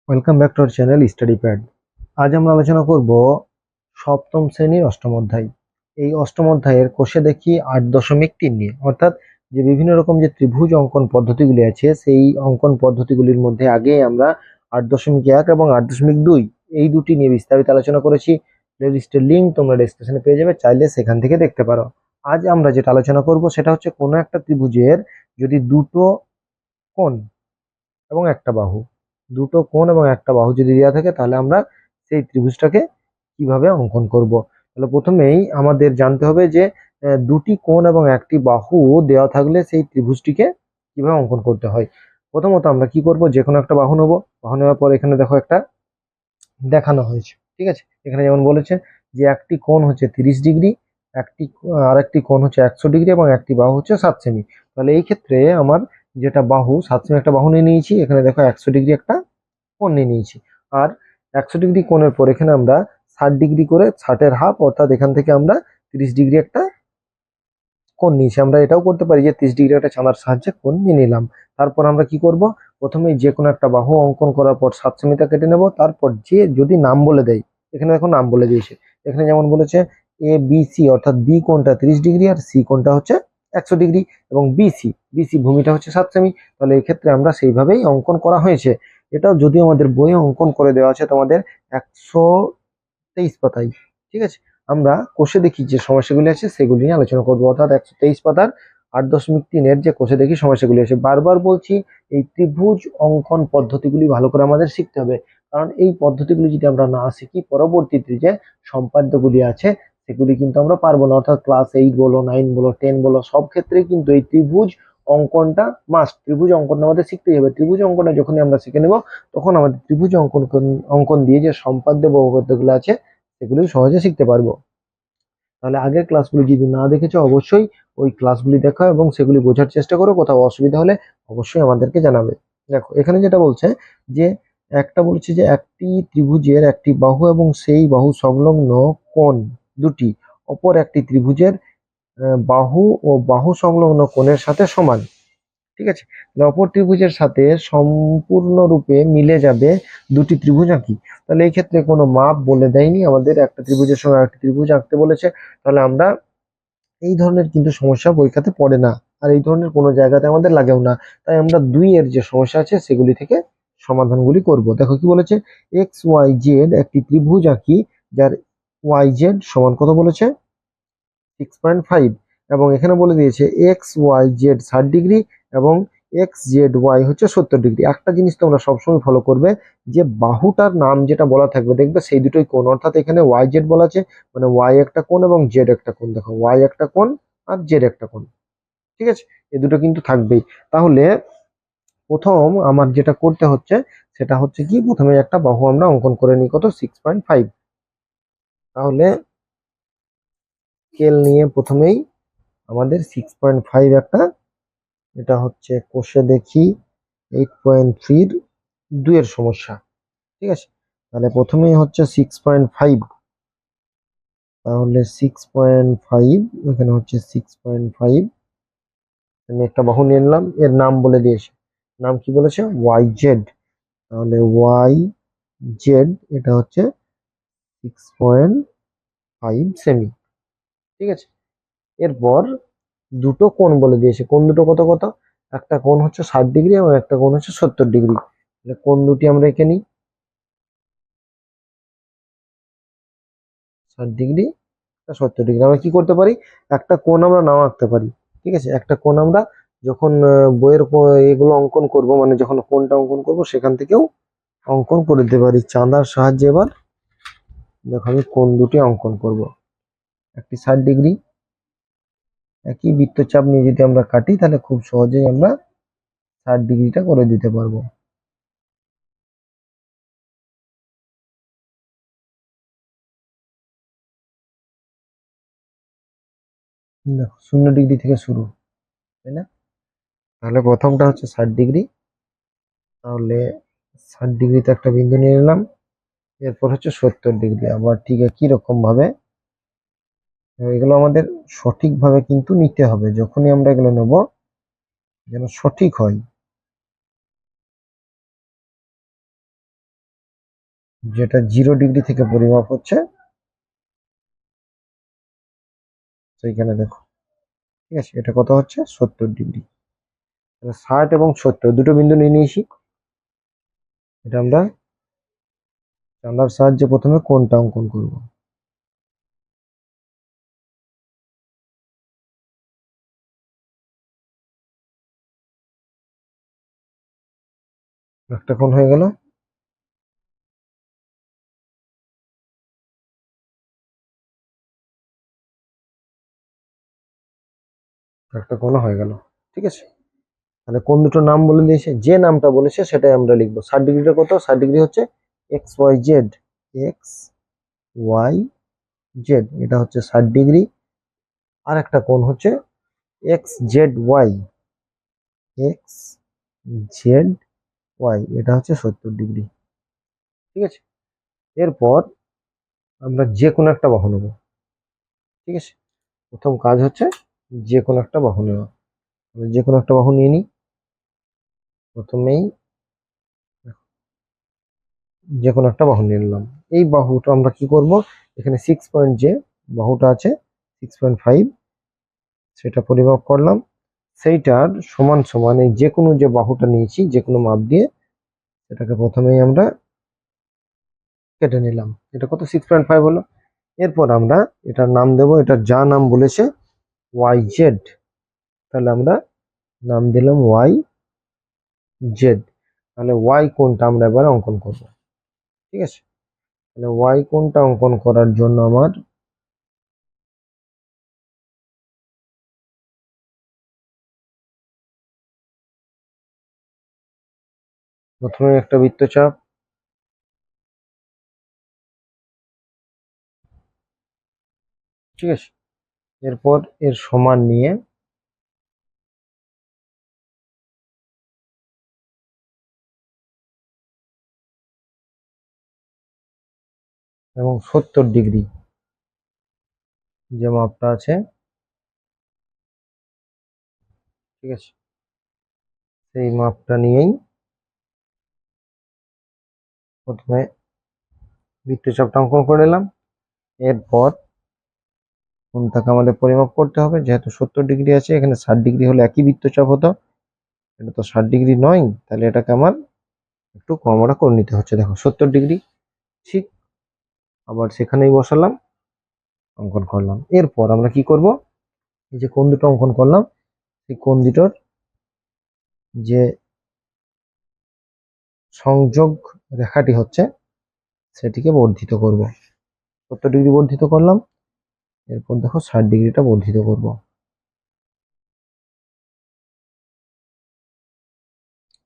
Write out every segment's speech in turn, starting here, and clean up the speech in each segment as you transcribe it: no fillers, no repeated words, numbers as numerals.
Welcome back to our channel study pad. আজ আমরা আলোচনা করব সপ্তম শ্রেণীর অষ্টম অধ্যায়। এই অষ্টম অধ্যায়ের কোষে দেখি 8.3 নিয়ে, অর্থাৎ যে বিভিন্ন রকম যে ত্রিভুজ অঙ্কন পদ্ধতিগুলি আছে সেই অঙ্কন পদ্ধতিগুলির মধ্যে আগে আমরা 8.1 এবং 8.2 এই দুটি নিয়ে বিস্তারিত আলোচনা করেছি। প্লেলিস্টের লিঙ্ক তোমরা ডেসক্রিপশনে পেয়ে যাবে, চাইলে সেখান থেকে দেখতে পারো। আজ আমরা যেটা আলোচনা করব সেটা হচ্ছে কোনো একটা ত্রিভুজের যদি দুটো কোণ এবং একটা বাহু, দুটো কোণ এবং একটা বাহু যদি দেওয়া থাকে তাহলে আমরা সেই ত্রিভুজটাকে কিভাবে অঙ্কন করব। তাহলে প্রথমেই আমাদের জানতে হবে যে দুটি কোণ এবং একটি বাহু দেওয়া থাকলে সেই ত্রিভুজটিকে কিভাবে অঙ্কন করতে হয়। প্রথমত আমরা কি করব, যে কোনো একটা বাহু নেবো। বাহু নেওয়ার পর এখানে দেখো একটা দেখানো হয়েছে, ঠিক আছে। এখানে যেমন বলেছে যে একটি কোণ হচ্ছে 30 ডিগ্রি, একটি আরেকটি কোণ হচ্ছে 100 ডিগ্রি এবং একটি বাহু হচ্ছে 7 সেমি। তাহলে এই ক্ষেত্রে আমার যেটা বাহু 7 সেমি একটা বাহু নিয়ে নিয়েছি, এখানে দেখো 100 ডিগ্রি একটা কোণ নিয়ে নিয়েছি। আর 100 ডিগ্রি কোণের পর এখানে আমরা 60 ডিগ্রি করে, 60-এর হাফ, অর্থাৎ এখান থেকে আমরা 30 ডিগ্রি একটা কোণ নিয়েছি। আমরা এটাও করতে পারি যে 30 ডিগ্রি একটা চাঁদার সাহায্যে কোণ নিয়ে নিলাম। তারপর আমরা কি করব, প্রথমেই যে কোনো একটা বাহু অঙ্কন করার পর 7 সেমিটা কেটে নেব। তারপর যে যদি নাম বলে দেয়, এখানে দেখো নাম বলে দিয়েছে। এখানে যেমন বলেছে এ বি সি, অর্থাৎ বি কোণটা 30 ডিগ্রি আর সি কোণটা হচ্ছে 100 ডিগ্রি, এবং বিসি বিসি ভূমিটা হচ্ছে 7 সেমি। তাহলে এই ক্ষেত্রে আমরা সেইভাবেই অঙ্কন করা হয়েছে। এটাও যদিও আমাদের বইয়ে অঙ্কন করে দেওয়া আছে তোমাদের 123 পাতায়, ঠিক আছে। আমরা কোষে দেখি যে সমস্যাগুলি আছে সেগুলি নিয়ে আলোচনা করবো, অর্থাৎ 123 পাতার 8.3-এর যে কোষে দেখি সমস্যাগুলি আছে। বারবার বলছি, এই ত্রিভুজ অঙ্কন পদ্ধতিগুলি ভালো করে আমাদের শিখতে হবে, কারণ এই পদ্ধতিগুলি যদি আমরা না শিখি পরবর্তীতে যে সম্পাদ্যগুলি আছে সেগুলি কিন্তু আমরা পারবো না। অর্থাৎ ক্লাস 8 বলো, 9 বলো, 10 বলো, সব ক্ষেত্রেই কিন্তু এই ত্রিভুজ অঙ্কনটা মাস্ট। ত্রিভুজ অঙ্কনটা আমাদের শিখতেই হবে। ত্রিভুজ অঙ্কনটা যখনই আমরা শিখে নেব তখন আমাদের ত্রিভুজ অঙ্কন দিয়ে যে সম্পাদ্য বহুপদগুলো আছে সেগুলি সহজে শিখতে পারবো। তাহলে আগের ক্লাসগুলি যদি না দেখেছো অবশ্যই ওই ক্লাসগুলি দেখো এবং সেগুলি বোঝার চেষ্টা করো। কোথাও অসুবিধা হলে অবশ্যই আমাদেরকে জানাবে। দেখো এখানে যেটা বলছে যে একটা বলছে যে একটি ত্রিভুজের একটি বাহু এবং সেই বাহু সংলগ্ন কোণ দুটি অপর একটি ত্রিভুজের বাহু ও বাহু সংলগ্ন কোণের সাথে সমান, ঠিক আছে। তাহলে অপর ত্রিভুজের সাথে সম্পূর্ণরূপে মিলে যাবে দুটি ত্রিভুজ আঁকি। তাহলে এই ক্ষেত্রে কোনো মাপ বলে দেয়নি আমাদের, একটা ত্রিভুজের সঙ্গে আরেকটি ত্রিভুজ আঁকতে বলেছে। তাহলে আমরা এই ধরনের কিন্তু সমস্যা পরীক্ষাতে পড়ে না, আর এই ধরনের কোনো জায়গাতে আমাদের লাগেও না। তাই আমরা 2-এর যে সমস্যা আছে সেগুলি থেকে সমাধানগুলি করব। দেখো কি বলেছে, এক্স ওয়াই জেড একটি ত্রিভুজ আঁকি যার ওয়াই জেড সমান কত বলেছে 6.5, এবং এখানে বলে দিয়েছে এক্স ওয়াই জেড 60 ডিগ্রি এবং এক্স জেড ওয়াই হচ্ছে 70 ডিগ্রি। একটা জিনিস তোমরা সবসময় ফলো করবে, যে বাহুটার নাম যেটা বলা থাকবে দেখবে সেই দুটোই কোণ, অর্থাৎ এখানে ওয়াই জেড বলা আছে মানে ওয়াই একটা কোণ এবং জেড একটা কোণ। দেখো ওয়াই একটা কোণ আর জেড একটা কোণ, ঠিক আছে। এই দুটো কিন্তু থাকবেই। তাহলে প্রথম আমার যেটা করতে হচ্ছে সেটা হচ্ছে কি, প্রথমে একটা বাহু আমরা অঙ্কন করে নিই, কত 6.5। তাহলে স্কেল নিয়ে প্রথমেই আমাদের 6.5 একটা, এটা হচ্ছে কোষে দেখি 8.3-র 2-এর সমস্যা, ঠিক আছে। তাহলে প্রথমেই হচ্ছে 6.5, তাহলে 6.5 এখানে হচ্ছে 6.5। আমি একটা বাহু নিয়ে নিলাম, এর নাম বলে দিয়েছে। নাম কি বলেছে, ওয়াই জেড। তাহলে ওয়াই জেড এটা হচ্ছে 6.5 সেমি, ঠিক আছে। এরপর দুটো কোণ বলে দিয়েছে, কোণ দুটো কত কত, একটা কোণ হচ্ছে 60 ডিগ্রি এবং একটা কোণ হচ্ছে 70 ডিগ্রি। তাহলে কোণ দুটি আমরা এঁকে নিই, 60 ডিগ্রি 70 ডিগ্রি। আমরা কি করতে পারি, একটা কোণ আমরা নাও আঁকতে পারি, ঠিক আছে। একটা কোণ আমরা যখন বইয়ের এগুলো অঙ্কন করব, মানে যখন কোণটা অঙ্কন করব সেখান থেকেও অঙ্কন করে দিতে পারি চাঁদার সাহায্যে। এবার দেখো আমি কোণ দুটি অঙ্কন করব। একটি 60 ডিগ্রি, একই বৃত্তচাপ নিয়ে যদি আমরা কাটি তাহলে খুব সহজেই আমরা 60 ডিগ্রিটা করে দিতে পারবো। দেখো 0 ডিগ্রি থেকে শুরু, তাই না। তাহলে প্রথমটা হচ্ছে 60 ডিগ্রি, তাহলে 60 ডিগ্রিতে একটা বিন্দু নিয়ে নিলাম। এরপর হচ্ছে 70 ডিগ্রি, আবার ঠিক একই রকম ভাবে এগুলো আমাদের সঠিকভাবে কিন্তু নিতে হবে। যখনই আমরা এগুলো নেব যেন সঠিক হয়। যেটা 0 ডিগ্রি থেকে পরিমাপ হচ্ছে সেইখানে দেখো, ঠিক আছে, এটা কত হচ্ছে 70 ডিগ্রি। 60 এবং 70 দুটো বিন্দু নিয়ে নিয়েছি। এটা আমরা চাঁদার সাহায্যে প্রথমে কোণটা অঙ্কন করব। একটা কোণ হয়ে গেল। একটা কোণ হয়ে গেল, ঠিক আছে। তাহলে কোন দুটো নাম বলে দিয়েছে, যে নামটা বলেছে সেটাই আমরা লিখবো। 60 ডিগ্রিটা কত, 60 ডিগ্রি হচ্ছে XYZ, XYZ, এটা হচ্ছে 60 ডিগ্রি। আর একটা কোণ হচ্ছে XZY, XZY, এটা হচ্ছে 70 ডিগ্রি, ঠিক আছে। এরপর আমরা যে কোনো একটা বাহু নেব, ঠিক আছে। প্রথম কাজ হচ্ছে যে কোনো একটা বাহু নেওয়া। আমি যে কোনো একটা বাহু নিয়ে নিই। প্রথমেই যে কোনো একটা বাহু নিয়ে নিলাম। এই বাহুটা আমরা কি করব, এখানে 6 পয়েন্ট যে বাহুটা আছে 6.5, সেটা পরিমাপ করলাম। সেইটার সমান সমান এই যে কোনো যে বাহুটা নিয়েছি যে কোনো মাপ দিয়ে এটাকে প্রথমেই আমরা কেটে নিলাম। এটা কত 6.5 হলো। এরপর আমরা এটার নাম দেব, এটার যা নাম বলেছে YZ, তাহলে আমরা নাম দিলাম YZ। তাহলে Y কোণটা আমরা এবার অঙ্কন করব, ঠিক আছে। তাহলে Y কোণটা অঙ্কন করার জন্য আমার প্রথমে একটা বৃত্তচাপ, ঠিক আছে। এরপর এর সমান নিয়ে এবং 70 ডিগ্রি যে মাপটা আছে, ঠিক আছে, সেই মাপটা নিয়েই প্রথমে বৃত্তচাপটা অঙ্কন করে নিলাম। এরপর কোণটাকে আমাদের পরিমাপ করতে হবে, যেহেতু 70 ডিগ্রি আছে, এখানে 60 ডিগ্রি হলে একই বৃত্তচাপ হতো, এটা তো 60 ডিগ্রি নয়, তাহলে এটাকে আমার একটু কমরা করে নিতে হচ্ছে। দেখো 70 ডিগ্রি, ঠিক আবার সেখানেই বসালাম, অঙ্কন করলাম। এরপর আমরা কি করব, এই যে কোণ দুটো অঙ্কন করলাম সেই কোণ দুটোর যে সংযোগ রেখাটি হচ্ছে সেটিকে বর্ধিত করব। 70 ডিগ্রি বর্ধিত করলাম। এরপর দেখো 60 ডিগ্রিটা বর্ধিত করব।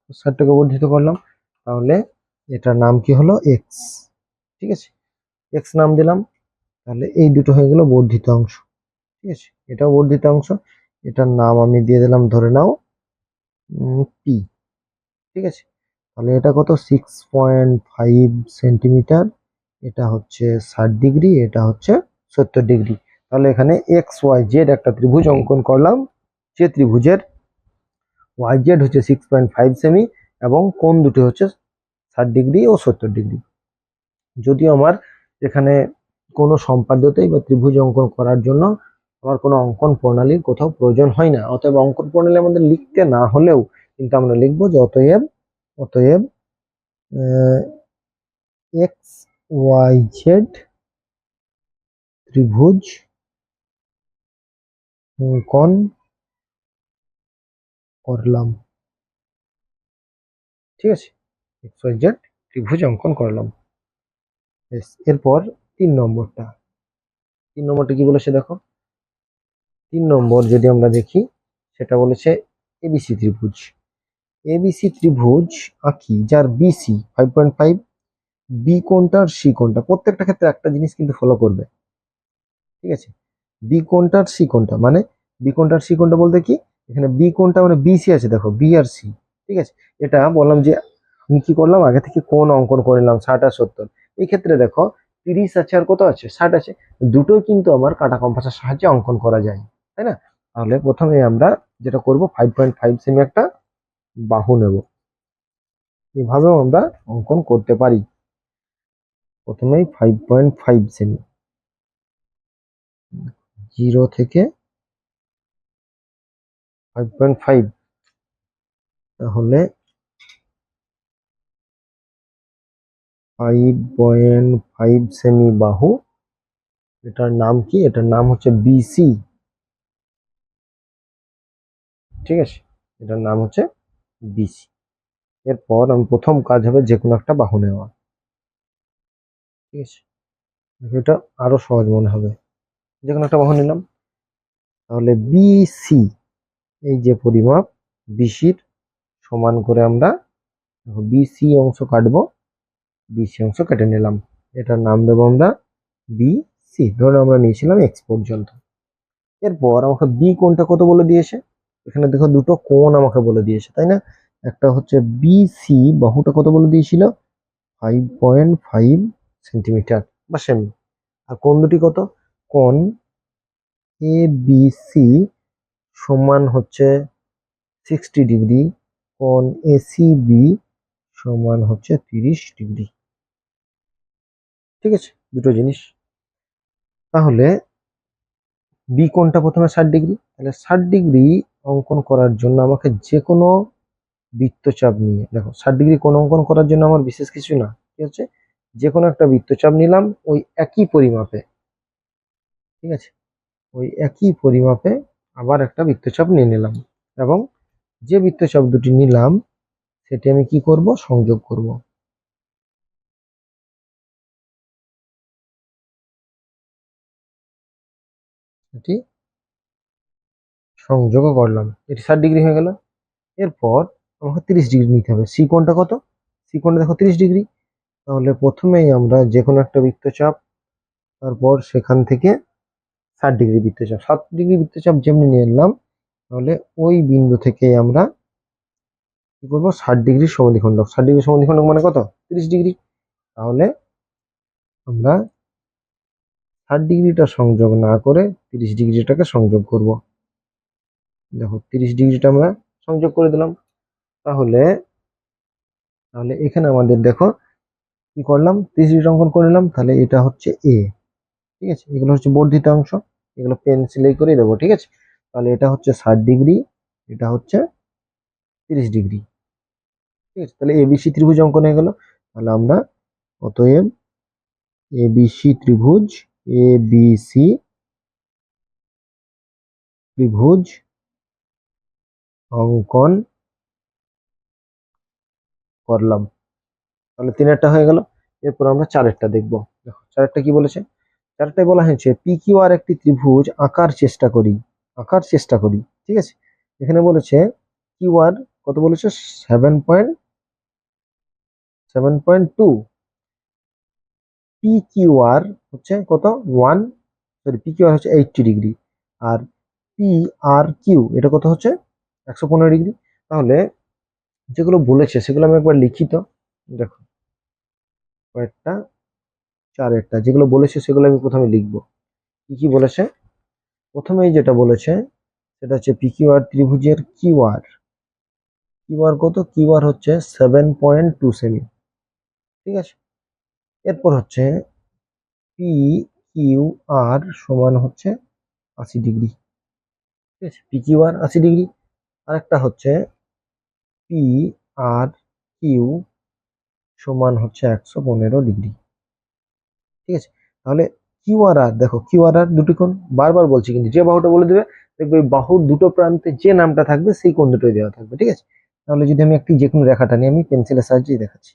60টাকে বর্ধিত করলাম। তাহলে এটার নাম কি হলো এক্স, ঠিক আছে, এক্স নাম দিলাম। তাহলে এই দুটো হয়ে গেল বর্ধিত অংশ, ঠিক আছে, এটাও বর্ধিত অংশ। এটার নাম আমি দিয়ে দিলাম, ধরে নাও পি, ঠিক আছে। তাহলে এটা কত 6.5 সেন্টিমিটার, এটা হচ্ছে 60 ডিগ্রি, এটা হচ্ছে 70 ডিগ্রি। তাহলে এখানে XYZ একটা ত্রিভুজ অঙ্কন করলাম, যে ত্রিভুজের YZ হচ্ছে 6.5 সেমি এবং কোণ দুটি হচ্ছে 60 ডিগ্রি ও 70 ডিগ্রি। যদিও আমার এখানে কোনো সম্পাদ্যতেই বা ত্রিভুজ অঙ্কন করার জন্য আমার কোনো অঙ্কন প্রণালীর কোথাও প্রয়োজন হয় না, অতএব অঙ্কন প্রণালী আমাদের লিখতে না হলেও কিন্তু আমরা লিখবো যে অতএব অতএব XYZ ত্রিভুজ অঙ্কন করলাম, ঠিক আছে, XYZ ত্রিভুজ অঙ্কন করলাম। এরপর 3 নম্বরটা, 3 নম্বরটা কি বলেছে দেখো। 3 নম্বর যদি আমরা দেখি, সেটা বলেছে এবিসি ত্রিভুজ। এবিসি ত্রিভুজ আঁকি যার বিসি 5.5, বি কোণটা আর সি কোণটা, প্রত্যেকটা ক্ষেত্রে একটা জিনিস কিন্তু ফলো করবে, ঠিক আছে। বি কোণটা আর সি কোণটা মানে, বি কোণটা আর সি কোণটা বলতে কি, এখানে বি কোণটা মানে বিসি আছে, দেখো বি আর সি, ঠিক আছে। এটা বললাম যে আমি কি করলাম, আগে থেকে কোণ অঙ্কন করে নিলাম 60 আর 70। এই ক্ষেত্রে দেখো 30 আছে আর কত আছে 60 আছে, দুটোই কিন্তু আমার কাটা কম্পাসের সাহায্যে অঙ্কন করা যায়, তাই না। তাহলে প্রথমে আমরা যেটা করব 5.5 সেমি একটা বাহু নেব, এভাবেও আমরা অঙ্কন করতে পারি। প্রথমেই 5.5 সেমি, 0 থেকে 5.5, তাহলে 5.5 সেমি বাহু। এটার নাম কি? এটার নাম হচ্ছে বিসি। ঠিক আছে, এটার নাম হচ্ছে বিসি। এরপর আমি প্রথম কাজ হবে যে কোনো একটা বাহু নেওয়া। ঠিক আছে, এটা আরো সহজ মনে হবে। যে কোনো একটা বাহু নিলাম, তাহলে বিসি, এই যে পরিমাপ বিসির সমান করে আমরা বিসি অংশ কাটবো, বিসি অংশ কেটে নিলাম। এটার নাম দেবো আমরা বিসি। ধরুন আমরা নিয়েছিলাম এক্স পর্যন্ত। এরপর আমাকে বি কোণটা কত বলে দিয়েছে, এখানে দেখো দুটো কোণ আমাকে বলে দিয়েছে, তাই না? একটা হচ্ছে বিসি বাহুটা কত বলে দিয়েছিল, 5.5 সেন্টিমিটার বা সেমি। আর কোণ দুটি কত, কোণ এ বিসি সমান হচ্ছে 60 ডিগ্রি, কোণ এসিবি সমান হচ্ছে 30 ডিগ্রি। ঠিক আছে, দুটো জিনিস। তাহলে বি কোণটা প্রথমে 60 ডিগ্রি, তাহলে 60 ডিগ্রি অঙ্কন করার জন্য আমাকে যে কোনো বৃত্তচাপ নিয়ে, দেখো 60 ডিগ্রি কোণ অঙ্কন করার জন্য আমার বিশেষ কিছু না, কি হচ্ছে, যে কোনো একটা বৃত্তচাপ নিলাম ওই একই পরিমাপে। ঠিক আছে, ওই একই পরিমাপে আবার একটা বৃত্তচাপ নিয়ে নিলাম, এবং যে বৃত্তচাপ দুটি নিলাম সেটি আমি কি করব, সংযোগ করব। এটি সংযোগও করলাম, এটি 60 ডিগ্রি হয়ে গেল। এরপর আমাকে 30 ডিগ্রি নিতে হবে। সি কোণটা কত, সি কোণটা দেখো 30 ডিগ্রি। তাহলে প্রথমেই আমরা যে কোনো একটা বৃত্তচাপ, তারপর সেখান থেকে 60 ডিগ্রি বৃত্তচাপ, 7 ডিগ্রি বৃত্তচাপ যেমনি নিয়ে নিলাম, তাহলে ওই বিন্দু থেকে আমরা কি করবো, 60 ডিগ্রি সমদ্বিখণ্ডক। 60 ডিগ্রি সমদ্বিখণ্ডক মানে কত, 30 ডিগ্রি। তাহলে আমরা 60 ডিগ্রিটা সংযোগ না করে 30 ডিগ্রিটাকে সংযোগ করব। দেখো 30 ডিগ্রিটা আমরা সংযোগ করে দিলাম। তাহলে তাহলে এখানে আমাদের দেখো কি করলাম, 30 ডিগ্রি অঙ্কন করে নিলাম, তাহলে এটা হচ্ছে এ। ঠিক আছে, এগুলো হচ্ছে বর্ধিত অংশ, এগুলো পেন্সিলেই করে দেবো। ঠিক আছে, তাহলে এটা হচ্ছে 60 ডিগ্রি, এটা হচ্ছে 30 ডিগ্রি। ঠিক আছে, তাহলে এবিসি ত্রিভুজ অঙ্কন হয়ে গেল। তাহলে আমরা অতএব এবিসি ত্রিভুজ, এবিসি ত্রিভুজ অঙ্কন করলাম। তাহলে তিনেরটা হয়ে গেল। এরপর আমরা চারেরটা দেখবো। দেখো চারেরটা কি বলেছে, চারেরটায় বলা হয়েছে পি কিউ আর একটি ত্রিভুজ আঁকার চেষ্টা করি, আঁকার চেষ্টা করি। ঠিক আছে, এখানে বলেছে কিউ আর কত বলেছে, 7.2, পি কিউ আর হচ্ছে কত, 1, সরি পি কিউ আর হচ্ছে 80 ডিগ্রি, আর পি আর কিউ এটা কত হচ্ছে 115 ডিগ্রি। তাহলে যেগুলো বলেছে সেগুলো আমি একবার লিখি তো। দেখো কয়েকটা, চারেরটা যেগুলো বলেছে সেগুলো আমি প্রথমে লিখবো। কি কি বলেছে, প্রথমেই যেটা বলেছে সেটা হচ্ছে পি কিউ আর ত্রিভুজের কিউ আর, কিউ আর কত, কিউ আর হচ্ছে 7.2 সেমি। ঠিক আছে, এরপর হচ্ছে পি কিউ আর সমান হচ্ছে 80 ডিগ্রি। ঠিক আছে, পি কিউ আর 80 ডিগ্রি। আরেকটা হচ্ছে পি আর কিউ সমান হচ্ছে 115 ডিগ্রি। ঠিক আছে, তাহলে কিউ আর আর দেখো, কিউ আর আর দুটি কোণ, বারবার বলছি কিন্তু যে বাহুটা বলে দেবে দেখবে ওই বাহুর দুটো প্রান্তে যে নামটা থাকবে সেই কোণ দুটোই দেওয়া থাকবে। ঠিক আছে, তাহলে যদি আমি একটি যে কোনো রেখাটা নিয়ে আমি পেন্সিলের সাহায্যে দেখাচ্ছি।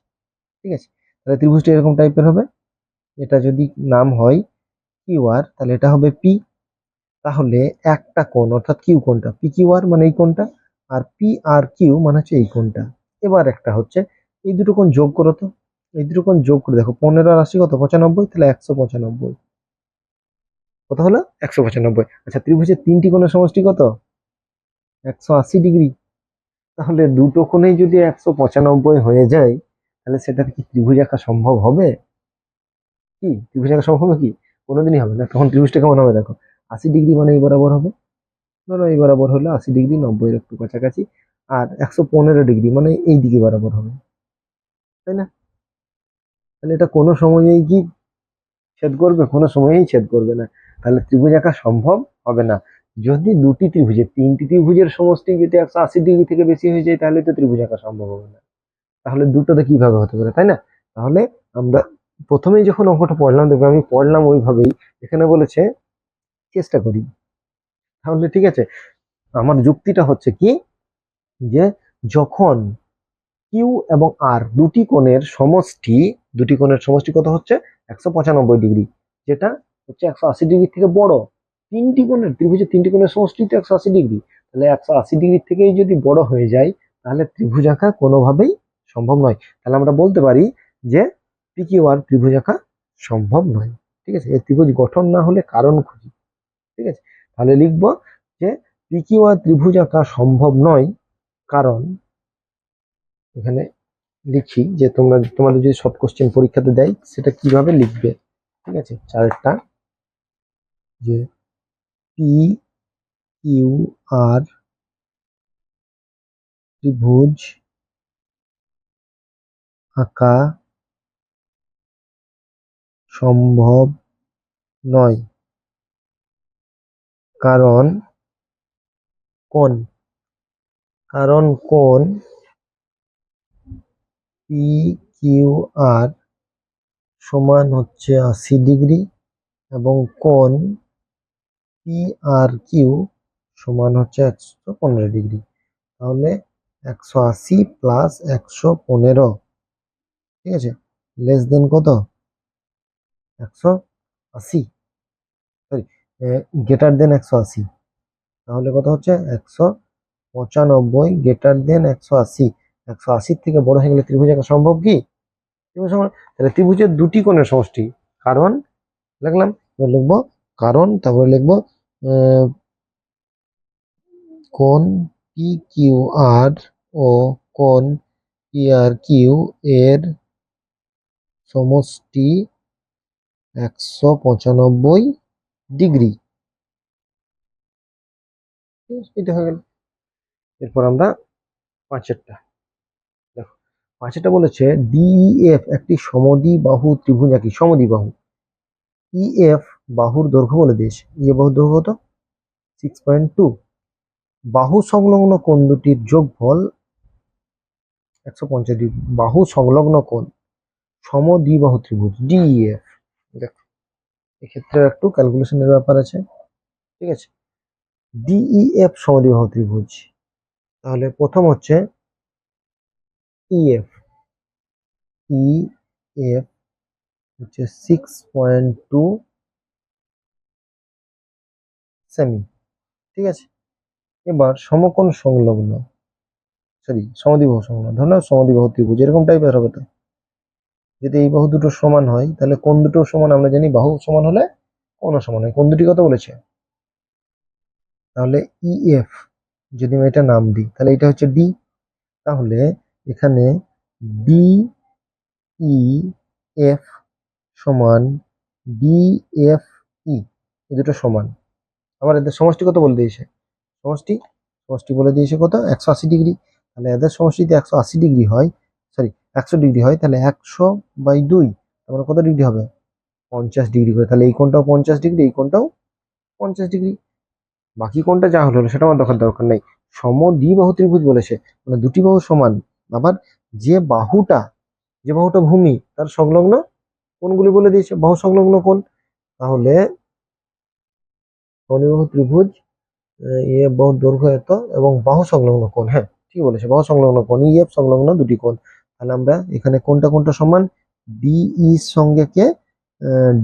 ঠিক আছে, তাহলে ত্রিভুজটা এরকম টাইপের হবে। এটা যদি নাম হয় কিউ আর, তাহলে এটা হবে পি। তাহলে একটা কোণ অর্থাৎ কিউ কোণটা, পি কিউ আর মানে এই কোণটা, আর পি আর কিউ মানে হচ্ছে এই কোণটা। এবার একটা হচ্ছে এই দুটো কোণ যোগ করো তো, এই দুটো কোণ যোগ করে দেখো 15 আর 80 কত, 95, তাহলে 195 কত হলো, 195। আচ্ছা ত্রিভুজের তিনটি কোণের সমষ্টি কত, 180 ডিগ্রি। তাহলে দুটো কোণেই যদি 195 হয়ে যায়, তাহলে সেটা কি ত্রিভুজ আঁকা সম্ভব হবে? কি ত্রিভুজ আঁকা সম্ভব হবে কি? কোনোদিনই হবে না। তখন ত্রিভুজটা কেমন হবে দেখো, 80 ডিগ্রি মানে এই বরাবর হবে, ধরো এই বরাবর হলো 80 ডিগ্রি, 90 এর একটু কাছাকাছি, আর 115 ডিগ্রি মানে এই দিকে বরাবর হবে, তাই না? তাহলে এটা কোনো সময়েই কি ছেদ করবে? কোনো সময়েই ছেদ করবে না। তাহলে ত্রিভুজ আঁকা সম্ভব হবে না। যদি দুটি ত্রিভুজের, তিনটি ত্রিভুজের সমষ্টি যদি 180 ডিগ্রি থেকে বেশি হয়ে যায়, তাহলে তো ত্রিভুজ আঁকা সম্ভব হবে না। তাহলে দুটোতে কিভাবে হতে পারে, তাই না? তাহলে আমরা প্রথমেই যখন অঙ্কটা পড়লাম, দেখবে আমি পড়লাম ওইভাবেই, এখানে বলেছে চেষ্টা করি। তাহলে ঠিক আছে, আমার যুক্তিটা হচ্ছে কি, যে যখন কিউ এবং আর দুটি কোণের সমষ্টি কত হচ্ছে? 195 ডিগ্রি, যেটা হচ্ছে 180 ডিগ্রি থেকে বড়। ত্রিভুজের তিনটি কোণের সমষ্টি তো 180 ডিগ্রি। তাহলে 180 ডিগ্রি থেকেই যদি বড় হয়ে যায়, তাহলে ত্রিভুজ আঁকা কোনোভাবেই সম্ভব নয়। তাহলে আমরা বলতে পারি যে পি কিউ আর ত্রিভুজ আঁকা সম্ভব নয়। ঠিক আছে, এই ত্রিভুজ গঠন না হলে কারণ খুঁজি। ঠিক আছে, তাহলে লিখবো যে পি কিউ আর ত্রিভুজ আঁকা সম্ভব নয়, কারণ এখানে লিখি যে তোমাদের যদি শর্ট কোশ্চেন পরীক্ষাতে দেয় সেটা কিভাবে লিখবে। ঠিক আছে, চারটা, যে পি কিউ আর ত্রিভুজ আঁকা সম্ভব নয়, কারণ কোণ পি কিউ আর সমান হচ্ছে 80 ডিগ্রি, এবং কোণ পি আর কিউ সমান হচ্ছে 115 ডিগ্রি। তাহলে 180 প্লাস 115, ঠিক আছে, লেস দেন কত? 180, সরি, গ্রেটার দেন 180। তাহলে কত হচ্ছে? 195 গ্রেটার দেন 180। 180 থেকে বড় হয়ে গেলে ত্রিভুজ আঁকা সম্ভব কি? ত্রিভুজ সম্ভব। তাহলে ত্রিভুজের দুটি কোণের সমষ্টি, কারণ লিখলাম, এবার লিখবো কারণ, তারপরে লিখবো কোণ পি কিউ আর ও কোণ পি আর কিউ এর সমষ্টি 195 ডিগ্রি। এটা হয়ে গেল। এরপর আমরা পাঁচেরটা দেখো। পাঁচেরটা বলেছে ডিইএফ একটি সমদ্বিবাহু ত্রিভুজ আঁকি। সমদ্বিবাহু, ইএফ বাহুর দৈর্ঘ্য বলে দিয়েছে। ইএ বাহুর দৈর্ঘ্য কত? 6.2। বাহু সংলগ্ন কোণ দুটির যোগফল 150 ডিগ্রি। বাহু সংলগ্ন কোণ, সমদ্বিবাহু ত্রিভুজ ডিইএফ। দেখো, এক্ষেত্রে একটু ক্যালকুলেশনের ব্যাপার আছে। ঠিক আছে, ডিইএফ সমদ্বিবাহু ত্রিভুজ। তাহলে প্রথম হচ্ছে ইএফ, ইএফ হচ্ছে 6.2 সেমি। ঠিক আছে, এবার সমকোণ সংলগ্ন, সরি সমদ্বিবাহু সংলগ্ন, ধরো সমদ্বিবাহু ত্রিভুজ এরকম টাইপের হবে। তো যদি এই বাহু দুটো সমান হয়, তাহলে কোণ দুটো সমান, আমরা জানি বাহু সমান হলে কোণও সমান হয়। কোণ দুটি কত বলেছে? তাহলে ইএফ যদি আমি এটা নাম দিই, তাহলে এটা হচ্ছে ডি। তাহলে এখানে ডি ই এফ সমান ডি এফ ই, এই দুটো সমান। আবার এদের সমষ্টি কত বলে দিয়েছে? সমষ্টি সমষ্টি বলে দিয়েছে কত? 180 ডিগ্রি। তাহলে এদের সমষ্টি যদি 180 ডিগ্রি হয়, সরি 100 ডিগ্রি হয়, তাহলে 100/2, তাহলে কত ডিগ্রি হবে? 50 ডিগ্রি করে। তাহলে এই কোণটাও 50 ডিগ্রি, এই কোণটাও 50 ডিগ্রি। বাকি কোণটা যা হলো সেটা আমার দেখার দরকার নাই। সমদ্বিবাহু ত্রিভুজ বলেছে, মানে দুটি বাহু সমান। আবার যে বাহুটা ভূমি, তার সংলগ্ন কোণগুলি বলে দিয়েছে, বাহু সংলগ্ন কোণ। তাহলে সমদ্বিবাহু ত্রিভুজ, এ বাহুর দৈর্ঘ্য এত এবং বাহু সংলগ্ন কোণ, হ্যাঁ ঠিক বলেছে, বাহু সংলগ্ন কোণ ইএফ সংলগ্ন দুটি কোণ। তাহলে আমরা এখানে কোনটা কোনটা সমান? ডিই সঙ্গে কে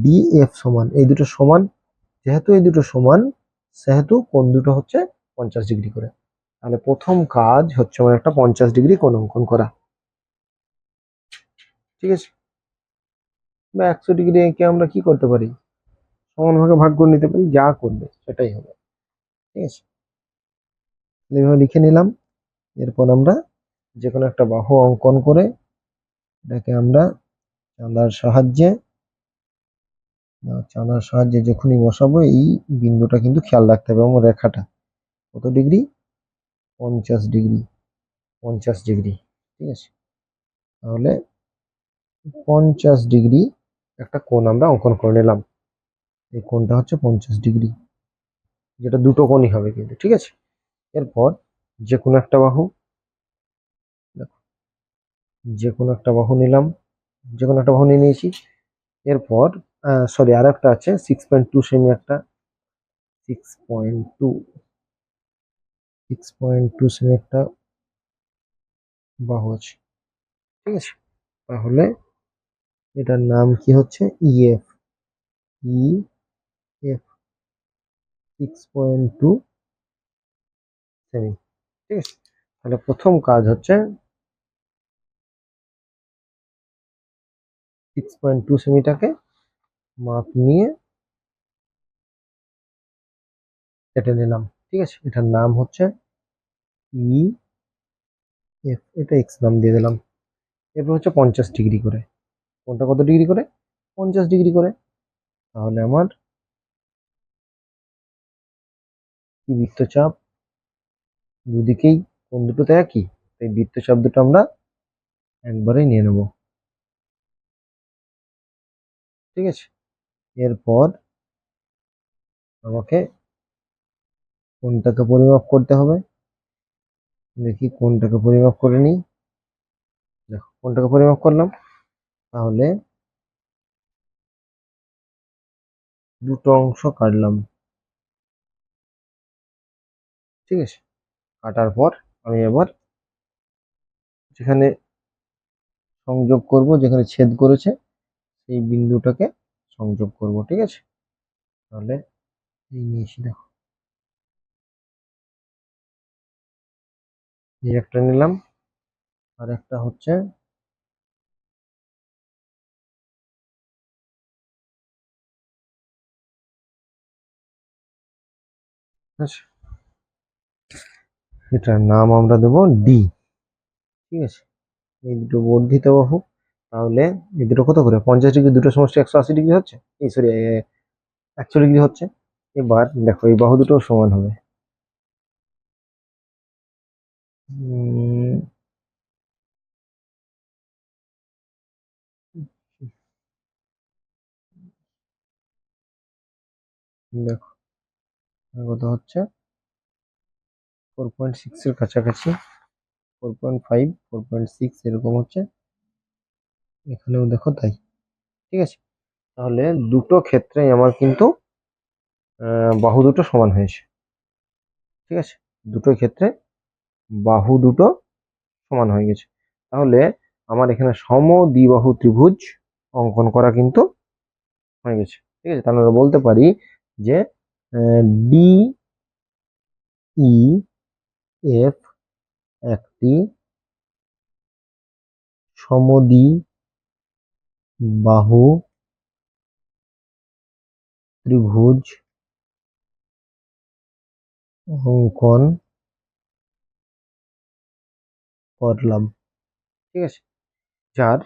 ডিএফ সমান, এই দুটো সমান। যেহেতু এই দুটো সমান, সেহেতু কোণ দুটো হচ্ছে 50 ডিগ্রি করে। তাহলে প্রথম কাজ হচ্ছে আমার একটা 50 ডিগ্রি কোণ অঙ্কন করা। ঠিক আছে, বা 100 ডিগ্রি এঁকে আমরা কি করতে পারি? সমান ভাগে ভাগ করে নিতে পারি, যা করবে সেটাই হবে। ঠিক আছে, এইভাবে লিখে নিলাম। এরপর আমরা যে কোনো একটা বাহু অঙ্কন করে এটাকে আমরা চাঁদার সাহায্যে যখনই বসাবো, এই বিন্দুটা কিন্তু খেয়াল রাখতে হবে, এবং রেখাটা কত ডিগ্রি? 50 ডিগ্রি। 50 ডিগ্রি। ঠিক আছে, তাহলে 50 ডিগ্রি একটা কোণ আমরা অঙ্কন করে নিলাম। এই কোণটা হচ্ছে 50 ডিগ্রি, যেটা দুটো কোণই হবে কিন্তু, ঠিক আছে। এরপর যে কোনো একটা বাহু, দেখো, যে কোনো একটা বাহু নিলাম, যে কোনো একটা বাহু নিয়ে নিয়েছি। এরপর সরি, আর একটা আছে 6.2 সেমি, একটা 6.2 6.2 সেমি একটা বাহু আছে, ঠিক আছে। তাহলে এটার নাম কি হচ্ছে ইএফ, ইএফ 6.2 সেমি, ঠিক আছে। তাহলে প্রথম কাজ হচ্ছে 6.2 সেমিটাকে মাপ নিয়ে কেটে নিলাম, ঠিক আছে। এটার নাম হচ্ছে ই এফ, এটা এক্স নাম দিয়ে দিলাম। এরপর হচ্ছে 50 ডিগ্রি করে, কোনটা কত ডিগ্রি করে, 50 ডিগ্রি করে। তাহলে আমার কি বৃত্তচাপ, দুদিকেই কোণ দুটো তো একই, তাই বৃত্তচাপ দুটো আমরা একবারেই নিয়ে নেব, ঠিক আছে। এরপর আমাকে কোণটাকে পরিমাপ করতে হবে। দেখি কোণটাকে পরিমাপ করে নিই। দেখো কোণটাকে পরিমাপ করলাম। তাহলে দুটো অংশ কাটলাম, ঠিক আছে। কাটার পর আমি এবার যেখানে সংযোগ করব, যেখানে ছেদ করেছে সেই বিন্দুটাকে সংযোগ করব, ঠিক আছে। তাহলে এই নিয়েছি, দেখো এই একটা নিলাম, আর একটা হচ্ছে ঠিক আছে, এটার নাম আমরা দেবো ডি, ঠিক আছে। এই দুটো বর্ধিত বাহু, তাহলে এই দুটো কত করে, 50 ডিগ্রি, দুটো সমষ্টি 180 ডিগ্রি হচ্ছে, এই সরি 100 ডিগ্রি হচ্ছে। এবার দেখো এই বাহু দুটো সমান হবে। উম, দেখো কত হচ্ছে, 4.6 এর কাছাকাছি, 4.5, 4.6 এরকম হচ্ছে, এখানেও দেখো তাই, ঠিক আছে। তাহলে দুটো ক্ষেত্রেই আমার কিন্তু বাহু দুটো সমান হয়েছে, ঠিক আছে। দুটো ক্ষেত্রে বাহু দুটো সমান হয়ে গেছে। তাহলে আমার এখানে সমদ্বিবাহু ত্রিভুজ অঙ্কন করা কিন্তু হয়ে গেছে, ঠিক আছে। তাহলে আমরা বলতে পারি যে ডি ই এফ একটি সমদ্বিবাহু ত্রিভুজ অঙ্কন করলাম, ঠিক আছে। যার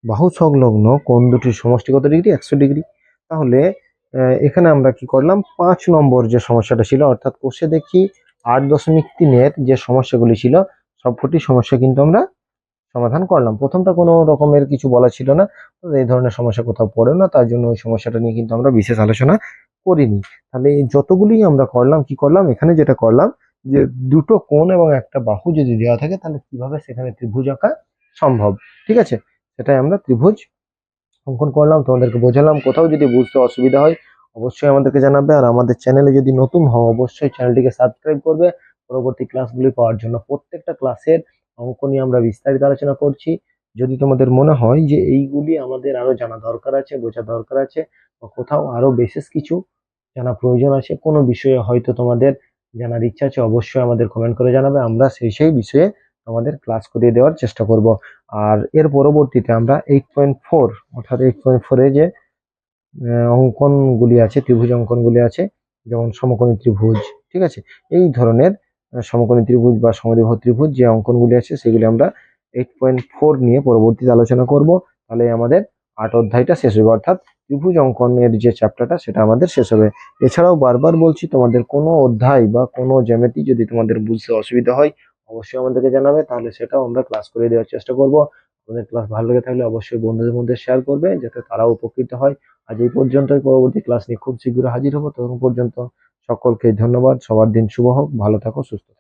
বাহু সংলগ্ন কোণ দুটির সমষ্টি কত ডিগ্রি, 100 ডিগ্রি। তাহলে এখানে আমরা কি করলাম, 5 নম্বর যে সমস্যাটা ছিল, অর্থাৎ কোষে দেখি 8.3-এর যে সমস্যাগুলি ছিল, সবকটি সমস্যা কিন্তু আমরা সমাধান করলাম। প্রথমটা কোনো রকমের কিছু বলা ছিল না, তো এই ধরনের সমস্যা কোথাও পড়ে না, তার জন্য ওই সমস্যাটা নিয়ে কিন্তু আমরা বিশেষ আলোচনা করিনি। তাহলে এই যতগুলি আমরা করলাম, কি করলাম, এখানে যেটা করলাম যে দুটো কোণ এবং একটা বাহু যদি দেওয়া থাকে, তাহলে কিভাবে সেখানে ত্রিভুজ আঁকা সম্ভব, ঠিক আছে। সেটাই আমরা ত্রিভুজ অঙ্কন করলাম, তোমাদেরকে বোঝালাম। কোথাও যদি বুঝতে অসুবিধা হয় অবশ্যই আমাদেরকে জানাবে, আর আমাদের চ্যানেলে যদি নতুন হও অবশ্যই চ্যানেলটিকে সাবস্ক্রাইব করবে পরবর্তী ক্লাসগুলি পাওয়ার জন্য। প্রত্যেকটা ক্লাসের অঙ্ক নিয়ে আমরা বিস্তারিত আলোচনা করছি। যদি তোমাদের মনে হয় যে এইগুলি আমাদের আরো জানা দরকার আছে, বোঝা দরকার আছে, বা কোথাও আরো বিশেষ কিছু জানা প্রয়োজন আছে, কোনো বিষয়ে হয়তো তোমাদের জানার ইচ্ছা আছে, অবশ্যই আমাদের কমেন্ট করে জানাবে। আমরা সেই বিষয়ে আমাদের ক্লাস করিয়ে দেওয়ার চেষ্টা করব। আর এর পরবর্তীতে আমরা 8.4, অর্থাৎ 8.4-এ যে অঙ্কনগুলি আছে, ত্রিভুজ অঙ্কনগুলি আছে, যেমন সমকোণী ত্রিভুজ, ঠিক আছে, এই ধরনের সমকোণী ত্রিভুজ বা সমদ্বিবাহু ত্রিভুজ যে অঙ্কনগুলি আছে সেগুলি আমরা 8.4 নিয়ে পরবর্তীতে আলোচনা করব। তাহলে আমাদের 8 অধ্যায়টা শেষ হবে, অর্থাৎ ত্রিভুজ অঙ্কনের যে চ্যাপ্টারটা সেটা আমাদের শেষ হবে। এছাড়াও বারবার বলছি, তোমাদের কোনো অধ্যায় বা কোনো জ্যামিতি যদি তোমাদের বুঝতে অসুবিধা হয় অবশ্যই আমাদেরকে জানাবে, তাহলে সেটাও আমরা ক্লাস করে দেওয়ার চেষ্টা করব। আমাদের ক্লাস ভালো লেগে থাকলে অবশ্যই বন্ধুদের মধ্যে শেয়ার করবে যাতে তারাও উপকৃত হয়। আজ এই পর্যন্তই, পরবর্তী ক্লাস নিয়ে খুব শীঘ্র হাজির হবো। ততক্ষণ পর্যন্ত সকলকে ধন্যবাদ। সবার দিন শুভ হোক, ভালো থাকো, সুস্থ থাকো।